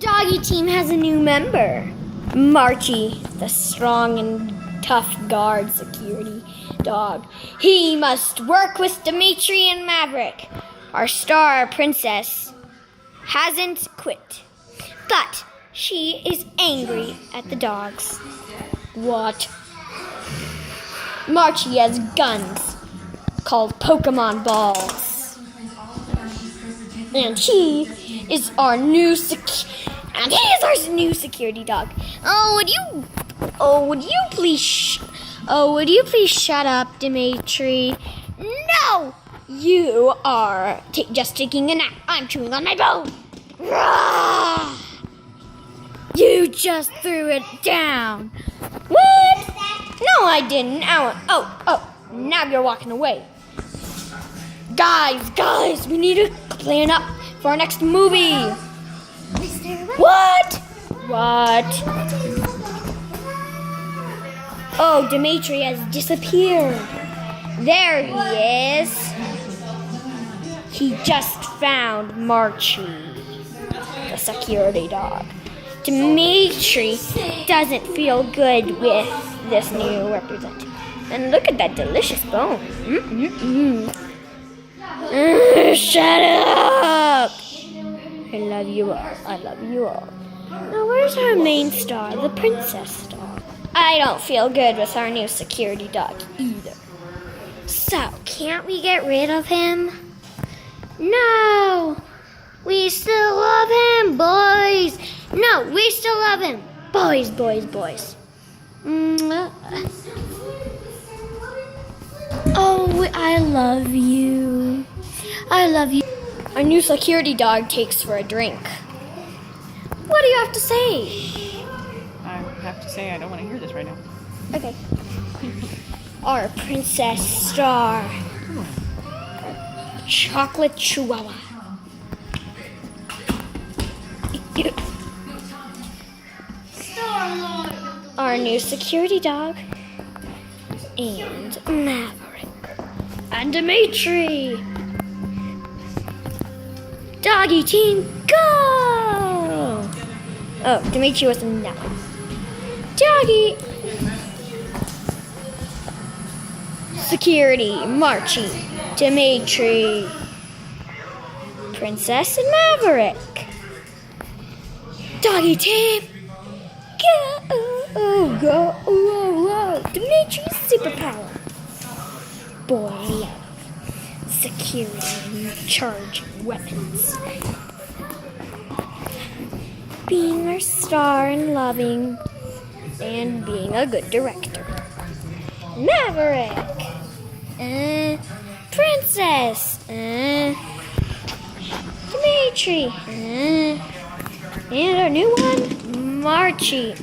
Doggy team has a new member. Marchie, the strong and tough guard security dog. He must work with Dimitri and Maverick. Our star princess hasn't quit, but she is angry at the dogs. What? Marchie has guns called Pokemon balls. And he is our new security dog. Would you please shut up, Dimitri? No, you are just taking a nap. I'm chewing on my bone. Rah! You just threw it down. What? No, I didn't. Oh, now you're walking away. Guys, we need to plan up for our next movie. What? Oh, Dimitri has disappeared. There he is. He just found Marchie, the security dog. Dimitri doesn't feel good with this new representative. And look at that delicious bone. Shut up! I love you all. Now where's our main star, the princess dog? I don't feel good with our new security dog either. So, can't we get rid of him? No! We still love him, boys! No, we still love him! Boys. Oh, I love you. Our new security dog takes for a drink. What do you have to say? I have to say I don't want to hear this right now. Okay. Our princess star. Chocolate Chihuahua. Our new security dog. And Maverick. And Dimitri. Doggy team, go! Oh, Dimitri was in that one. Doggy. Security, Marchie, Dimitri, Princess and Maverick. Doggy team, go! Dimitri's superpower. Boy love. Security and charging weapons. Being our star and loving, and being a good director. Maverick. Princess. Dimitri. And our new one, Marchie.